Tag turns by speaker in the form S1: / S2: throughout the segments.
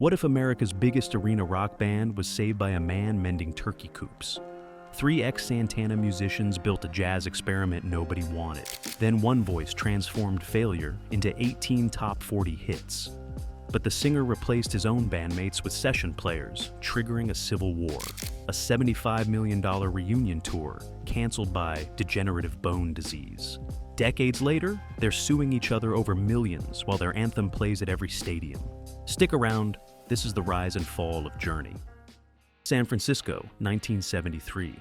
S1: What if America's biggest arena rock band was saved by a man mending turkey coops? 3 ex-Santana musicians built a jazz experiment nobody wanted. Then one voice transformed failure into 18 top 40 hits. But the singer replaced his own bandmates with session players, triggering a civil war. A $75 million reunion tour, canceled by degenerative bone disease. Decades later, they're suing each other over millions while their anthem plays at every stadium. Stick around, this is the rise and fall of Journey. San Francisco, 1973.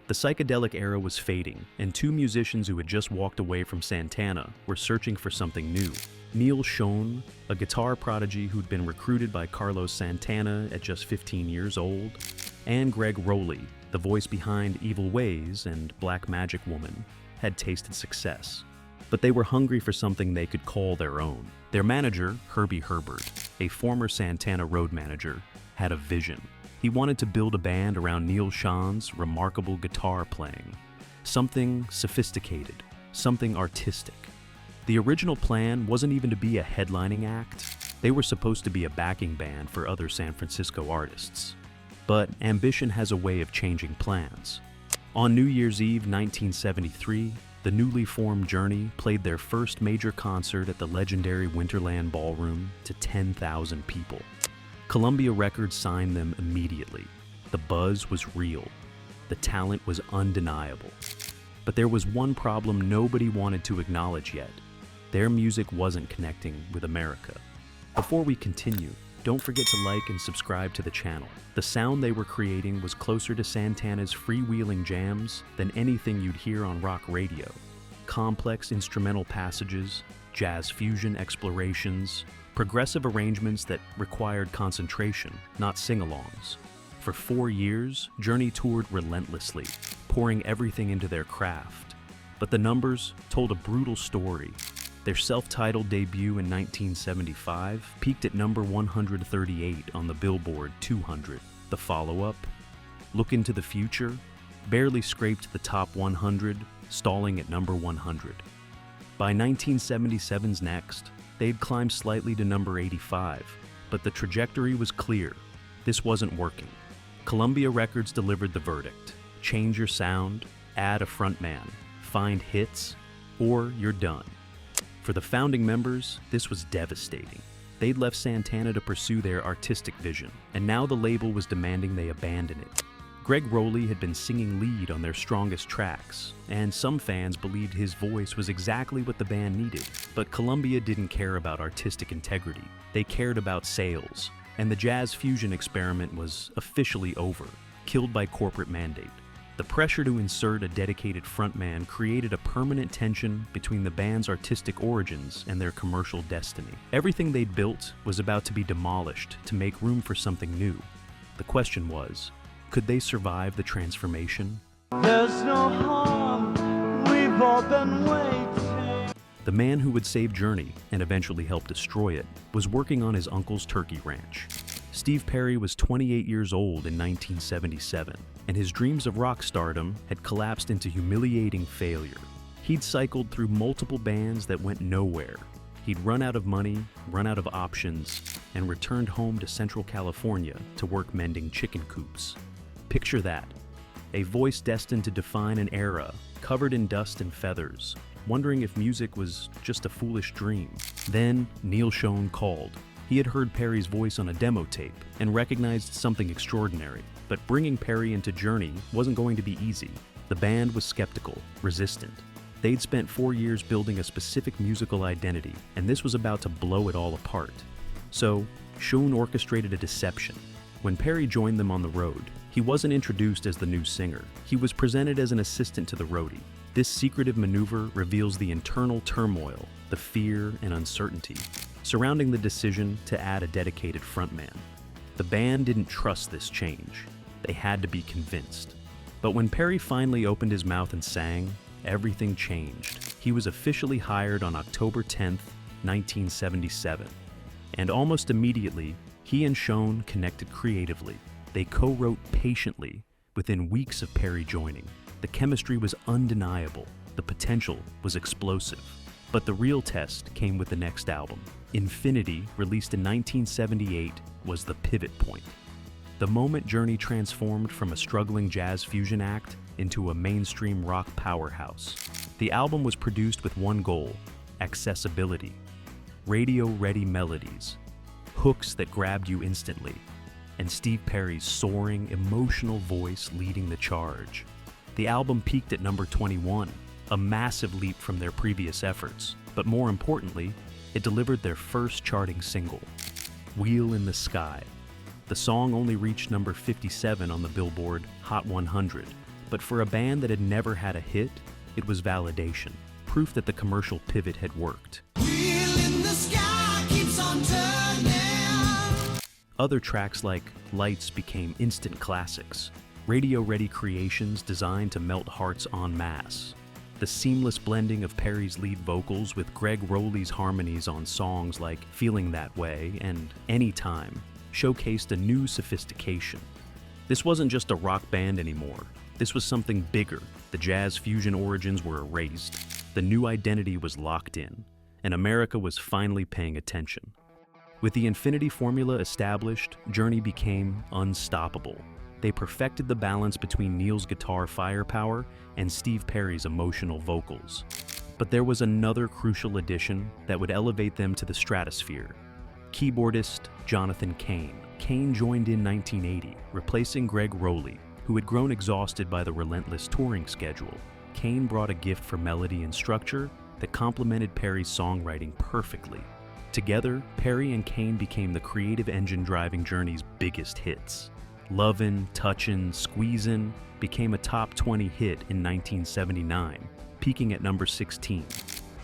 S1: The psychedelic era was fading, and 2 musicians who had just walked away from Santana were searching for something new. Neil Schon, a guitar prodigy who'd been recruited by Carlos Santana at just 15 years old, and Greg Rowley, the voice behind Evil Ways and Black Magic Woman, had tasted success. But they were hungry for something they could call their own. Their manager, Herbie Herbert, a former Santana road manager, had a vision. He wanted to build a band around Neil Schon's remarkable guitar playing. Something sophisticated, something artistic. The original plan wasn't even to be a headlining act. They were supposed to be a backing band for other San Francisco artists. But ambition has a way of changing plans. On New Year's Eve 1973, the newly formed Journey played their first major concert at the legendary Winterland Ballroom to 10,000 people. Columbia Records signed them immediately. The buzz was real. The talent was undeniable. But there was one problem nobody wanted to acknowledge yet. Their music wasn't connecting with America. Before we continue, don't forget to like and subscribe to the channel. The sound they were creating was closer to Santana's freewheeling jams than anything you'd hear on rock radio. Complex instrumental passages, jazz fusion explorations, progressive arrangements that required concentration, not sing-alongs. For 4 years, Journey toured relentlessly, pouring everything into their craft. But the numbers told a brutal story. Their self-titled debut in 1975 peaked at number 138 on the Billboard 200. The follow-up, Look Into the Future, barely scraped the top 100, stalling at number 100. By 1977's Next, they'd climbed slightly to number 85, but the trajectory was clear. This wasn't working. Columbia Records delivered the verdict. Change your sound, add a frontman, find hits, or you're done. For the founding members, this was devastating. They'd left Santana to pursue their artistic vision, and now the label was demanding they abandon it. Greg Rowley had been singing lead on their strongest tracks, and some fans believed his voice was exactly what the band needed. But Columbia didn't care about artistic integrity. They cared about sales, and the jazz fusion experiment was officially over, killed by corporate mandate. The pressure to insert a dedicated frontman created a permanent tension between the band's artistic origins and their commercial destiny. Everything they'd built was about to be demolished to make room for something new. The question was, could they survive the transformation?
S2: There's no harm, we've all been waiting.
S1: The man who would save Journey and eventually help destroy it was working on his uncle's turkey ranch. Steve Perry was 28 years old in 1977, and his dreams of rock stardom had collapsed into humiliating failure. He'd cycled through multiple bands that went nowhere. He'd run out of money, run out of options, and returned home to Central California to work mending chicken coops. Picture that. A voice destined to define an era, covered in dust and feathers, wondering if music was just a foolish dream. Then Neil Schon called. He had heard Perry's voice on a demo tape and recognized something extraordinary. But bringing Perry into Journey wasn't going to be easy. The band was skeptical, resistant. They'd spent 4 years building a specific musical identity, and this was about to blow it all apart. So, Schon orchestrated a deception. When Perry joined them on the road, he wasn't introduced as the new singer. He was presented as an assistant to the roadie. This secretive maneuver reveals the internal turmoil, the fear and uncertainty surrounding the decision to add a dedicated frontman. The band didn't trust this change. They had to be convinced. But when Perry finally opened his mouth and sang, everything changed. He was officially hired on October 10th, 1977. And almost immediately, he and Schon connected creatively. They co-wrote patiently within weeks of Perry joining. The chemistry was undeniable. The potential was explosive. But the real test came with the next album. Infinity, released in 1978, was the pivot point. The moment Journey transformed from a struggling jazz fusion act into a mainstream rock powerhouse. The album was produced with one goal: accessibility. Radio-ready melodies, hooks that grabbed you instantly, and Steve Perry's soaring, emotional voice leading the charge. The album peaked at number 21, a massive leap from their previous efforts, but more importantly, it delivered their first charting single, Wheel in the Sky. The song only reached number 57 on the Billboard Hot 100, but for a band that had never had a hit, it was validation, proof that the commercial pivot had worked. Other tracks like Lights became instant classics, radio-ready creations designed to melt hearts en masse. The seamless blending of Perry's lead vocals with Greg Rowley's harmonies on songs like Feeling That Way and Anytime showcased a new sophistication. This wasn't just a rock band anymore. This was something bigger. The jazz fusion origins were erased. The new identity was locked in, and America was finally paying attention. With the Infinity formula established, Journey became unstoppable. They perfected the balance between Neil's guitar firepower and Steve Perry's emotional vocals. But there was another crucial addition that would elevate them to the stratosphere: keyboardist Jonathan Cain. Cain joined in 1980, replacing Greg Rowley, who had grown exhausted by the relentless touring schedule. Cain brought a gift for melody and structure that complemented Perry's songwriting perfectly. Together, Perry and Cain became the creative engine driving Journey's biggest hits. Lovin', Touchin', Squeezin' became a top 20 hit in 1979, peaking at number 16.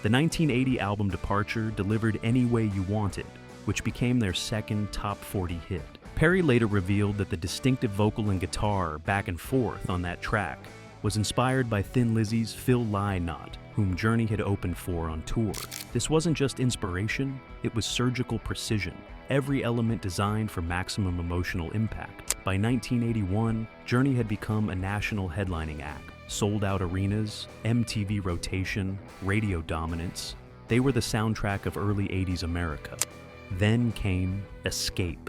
S1: The 1980 album Departure delivered Any Way You Want It, which became their second top 40 hit. Perry later revealed that the distinctive vocal and guitar back and forth on that track was inspired by Thin Lizzy's Phil Lynott, whom Journey had opened for on tour. This wasn't just inspiration, it was surgical precision, every element designed for maximum emotional impact. By 1981, Journey had become a national headlining act, sold out arenas, MTV rotation, radio dominance. They were the soundtrack of early 80s America. Then came Escape.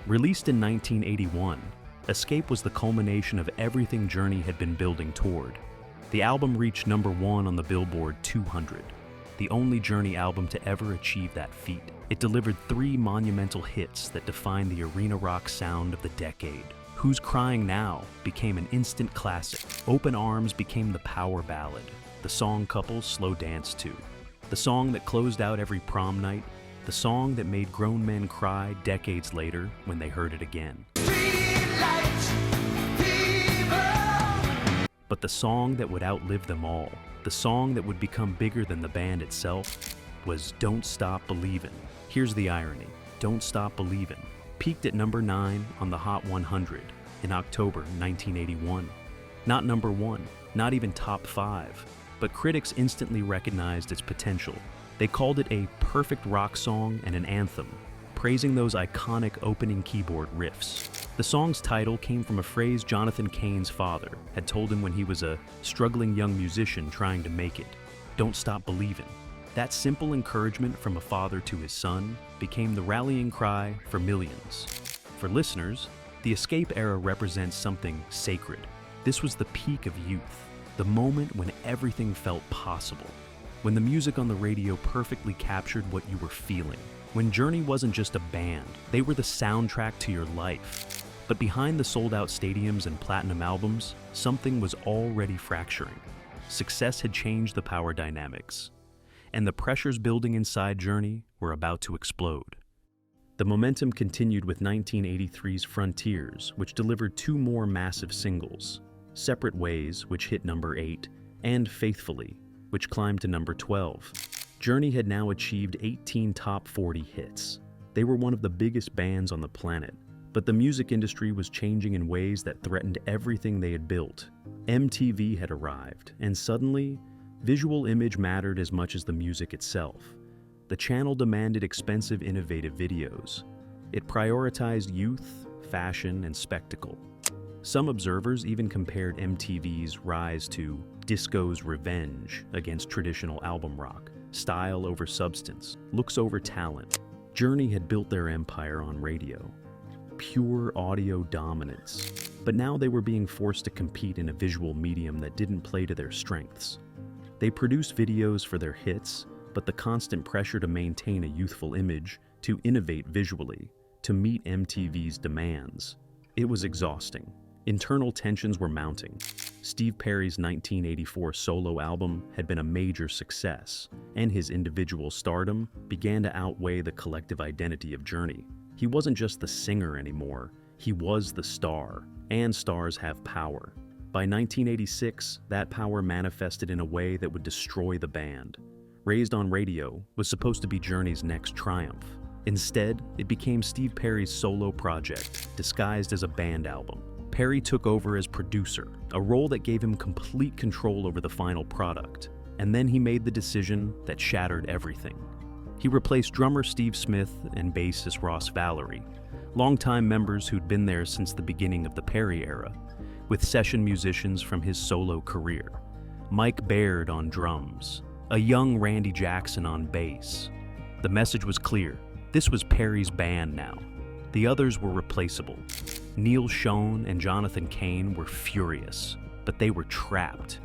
S1: Released in 1981, Escape was the culmination of everything Journey had been building toward. The album reached number 1 on the Billboard 200, the only Journey album to ever achieve that feat. It delivered 3 monumental hits that defined the arena rock sound of the decade. Who's Crying Now became an instant classic. Open Arms became the power ballad, the song couples slow dance to, the song that closed out every prom night, the song that made grown men cry decades later when they heard it again. But the song that would outlive them all, the song that would become bigger than the band itself, was Don't Stop Believin'. Here's the irony: Don't Stop Believin' peaked at number 9 on the Hot 100 in October 1981. Not number 1, not even top 5, but critics instantly recognized its potential. They called it a perfect rock song and an anthem, praising those iconic opening keyboard riffs. The song's title came from a phrase Jonathan Cain's father had told him when he was a struggling young musician trying to make it: "Don't stop believing." That simple encouragement from a father to his son became the rallying cry for millions. For listeners, the Escape era represents something sacred. This was the peak of youth, the moment when everything felt possible, when the music on the radio perfectly captured what you were feeling, when Journey wasn't just a band, they were the soundtrack to your life. But behind the sold-out stadiums and platinum albums, something was already fracturing. Success had changed the power dynamics, and the pressures building inside Journey were about to explode. The momentum continued with 1983's Frontiers, which delivered 2 more massive singles: Separate Ways, which hit number 8, and Faithfully, which climbed to number 12. Journey had now achieved 18 top 40 hits. They were one of the biggest bands on the planet, but the music industry was changing in ways that threatened everything they had built. MTV had arrived, and suddenly, visual image mattered as much as the music itself. The channel demanded expensive, innovative videos. It prioritized youth, fashion, and spectacle. Some observers even compared MTV's rise to disco's revenge against traditional album rock. style over substance, looks over talent. Journey had built their empire on radio. Pure audio dominance. But now they were being forced to compete in a visual medium that didn't play to their strengths. They produced videos for their hits, but the constant pressure to maintain a youthful image, to innovate visually, to meet MTV's demands. It was exhausting. Internal tensions were mounting. Steve Perry's 1984 solo album had been a major success, and his individual stardom began to outweigh the collective identity of Journey. He wasn't just the singer anymore, he was the star, and stars have power. By 1986, that power manifested in a way that would destroy the band. Raised on Radio was supposed to be Journey's next triumph. Instead, it became Steve Perry's solo project, disguised as a band album. Perry took over as producer, a role that gave him complete control over the final product. And then he made the decision that shattered everything. He replaced drummer Steve Smith and bassist Ross Valerie, longtime members who'd been there since the beginning of the Perry era, with session musicians from his solo career. Mike Baird on drums, a young Randy Jackson on bass. The message was clear. This was Perry's band now. The others were replaceable. Neil Schon and Jonathan Cain were furious, but they were trapped.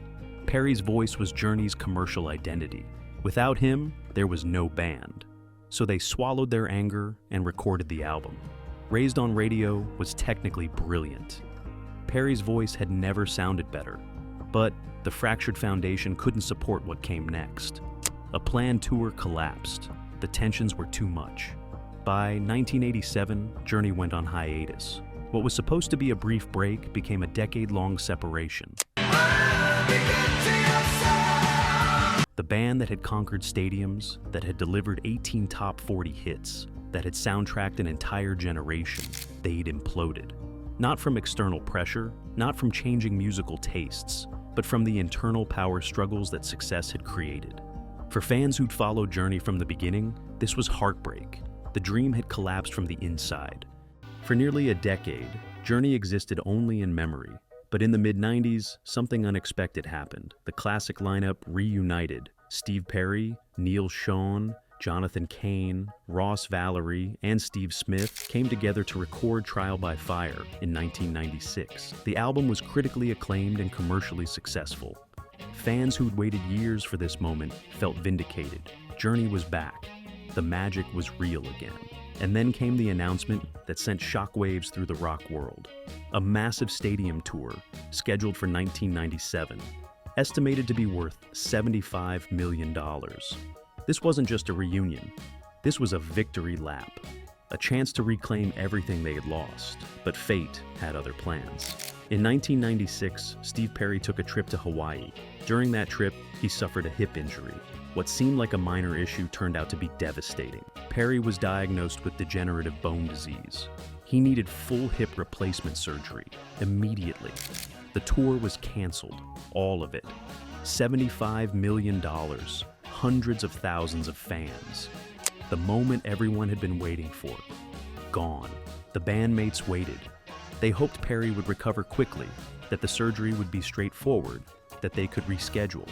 S1: Perry's voice was Journey's commercial identity. Without him, there was no band. So they swallowed their anger and recorded the album. Raised on Radio was technically brilliant. Perry's voice had never sounded better, but the fractured foundation couldn't support what came next. A planned tour collapsed. The tensions were too much. By 1987, Journey went on hiatus. What was supposed to be a brief break became a decade-long separation. The band that had conquered stadiums, that had delivered 18 top 40 hits, that had soundtracked an entire generation, they'd imploded. Not from external pressure, not from changing musical tastes, but from the internal power struggles that success had created. For fans who'd followed Journey from the beginning, this was heartbreak. The dream had collapsed from the inside. For nearly a decade, Journey existed only in memory. But in the mid-90s, something unexpected happened. The classic lineup reunited. Steve Perry, Neil Schon, Jonathan Cain, Ross Valerie, and Steve Smith came together to record Trial by Fire in 1996. The album was critically acclaimed and commercially successful. Fans who'd waited years for this moment felt vindicated. Journey was back. The magic was real again. And then came the announcement that sent shockwaves through the rock world. A massive stadium tour, scheduled for 1997, estimated to be worth $75 million. This wasn't just a reunion. This was a victory lap, a chance to reclaim everything they had lost. But fate had other plans. In 1996, Steve Perry took a trip to Hawaii. During that trip, he suffered a hip injury. What seemed like a minor issue turned out to be devastating. Perry was diagnosed with degenerative bone disease. He needed full hip replacement surgery immediately. The tour was canceled, all of it. $75 million, hundreds of thousands of fans. The moment everyone had been waiting for. Gone. The bandmates waited. They hoped Perry would recover quickly, that the surgery would be straightforward, that they could reschedule.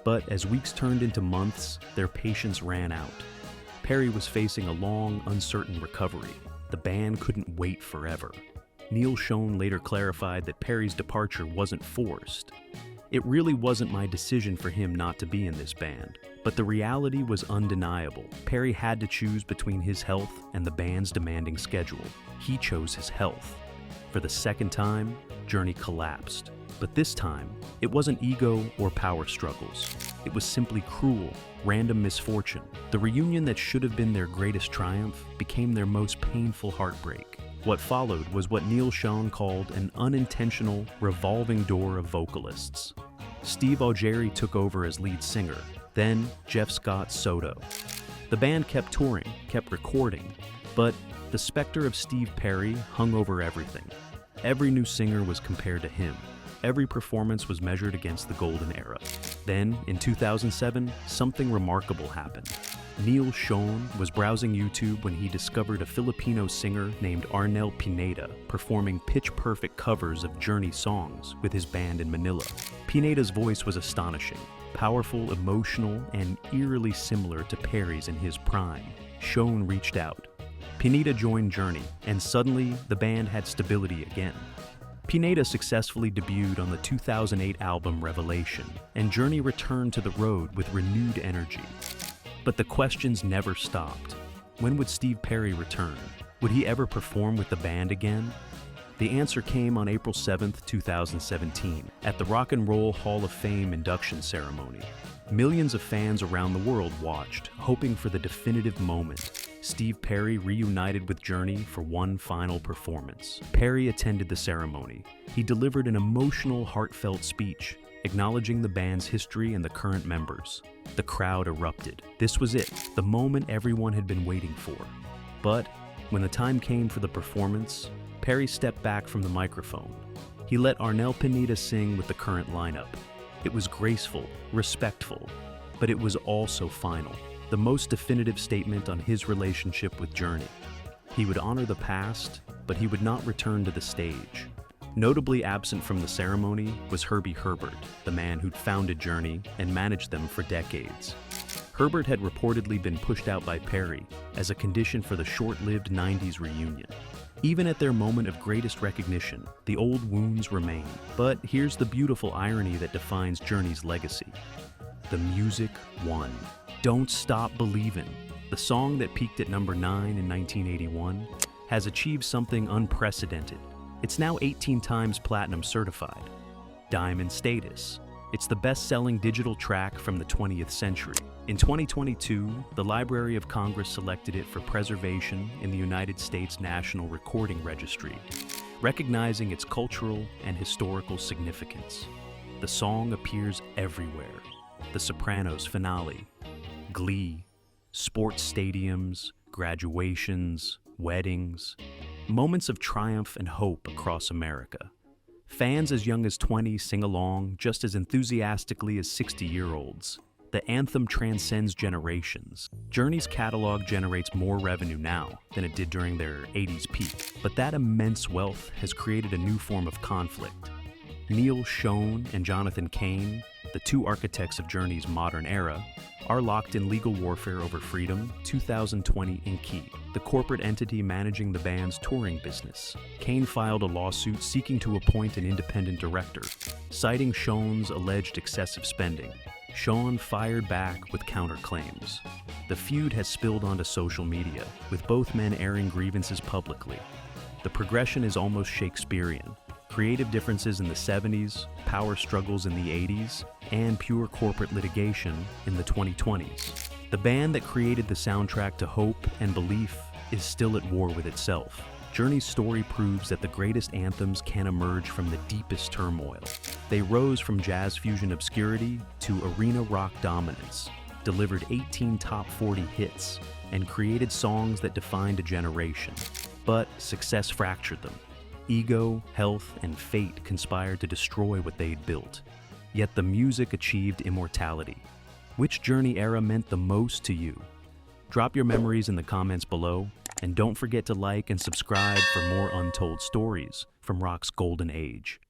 S1: But as weeks turned into months, their patience ran out. Perry was facing a long, uncertain recovery. The band couldn't wait forever. Neil Schon later clarified that Perry's departure wasn't forced. It really wasn't my decision for him not to be in this band. But the reality was undeniable. Perry had to choose between his health and the band's demanding schedule. He chose his health. For the second time, Journey collapsed. But this time, it wasn't ego or power struggles. It was simply cruel, random misfortune. The reunion that should have been their greatest triumph became their most painful heartbreak. What followed was what Neil Schon called an unintentional revolving door of vocalists. Steve Augeri took over as lead singer, then Jeff Scott Soto. The band kept touring, kept recording, but the specter of Steve Perry hung over everything. Every new singer was compared to him. Every performance was measured against the golden era. Then, in 2007, something remarkable happened. Neil Schon was browsing YouTube when he discovered a Filipino singer named Arnel Pineda performing pitch-perfect covers of Journey songs with his band in Manila. Pineda's voice was astonishing, Powerful, emotional, and eerily similar to Perry's in his prime, Schon reached out. Pineda joined Journey, and suddenly the band had stability again. Pineda successfully debuted on the 2008 album Revelation, and Journey returned to the road with renewed energy. But the questions never stopped. When would Steve Perry return? Would he ever perform with the band again? The answer came on April 7, 2017, at the Rock and Roll Hall of Fame induction ceremony. Millions of fans around the world watched, hoping for the definitive moment. Steve Perry reunited with Journey for one final performance. Perry attended the ceremony. He delivered an emotional, heartfelt speech, acknowledging the band's history and the current members. The crowd erupted. This was it, the moment everyone had been waiting for. But when the time came for the performance, Perry stepped back from the microphone. He let Arnel Pineda sing with the current lineup. It was graceful, respectful, but it was also final, the most definitive statement on his relationship with Journey. He would honor the past, but he would not return to the stage. Notably absent from the ceremony was Herbie Herbert, the man who'd founded Journey and managed them for decades. Herbert had reportedly been pushed out by Perry as a condition for the short-lived 90s reunion. Even at their moment of greatest recognition, the old wounds remain. But here's the beautiful irony that defines Journey's legacy. The music won. Don't Stop Believin', the song that peaked at number 9 in 1981, has achieved something unprecedented. It's now 18 times platinum certified. Diamond status. It's the best-selling digital track from the 20th century. In 2022, the Library of Congress selected it for preservation in the United States National Recording Registry, recognizing its cultural and historical significance. The song appears everywhere. The Sopranos finale, Glee, sports stadiums, graduations, weddings, moments of triumph and hope across America. Fans as young as 20 sing along just as enthusiastically as 60-year-olds. The anthem transcends generations. Journey's catalog generates more revenue now than it did during their 80s peak, but that immense wealth has created a new form of conflict. Neil Schon and Jonathan Cain, the two architects of Journey's modern era, are locked in legal warfare over Freedom 2020 Inc., the corporate entity managing the band's touring business. Cain filed a lawsuit seeking to appoint an independent director, citing Schon's alleged excessive spending. Schon fired back with counterclaims. The feud has spilled onto social media, with both men airing grievances publicly. The progression is almost Shakespearean. Creative differences in the 70s, power struggles in the 80s, and pure corporate litigation in the 2020s. The band that created the soundtrack to Hope and Belief is still at war with itself. Journey's story proves that the greatest anthems can emerge from the deepest turmoil. They rose from jazz fusion obscurity to arena rock dominance, delivered 18 top 40 hits, and created songs that defined a generation. But success fractured them. Ego, health, and fate conspired to destroy what they'd built. Yet the music achieved immortality. Which Journey era meant the most to you? Drop your memories in the comments below, and don't forget to like and subscribe for more untold stories from rock's golden age.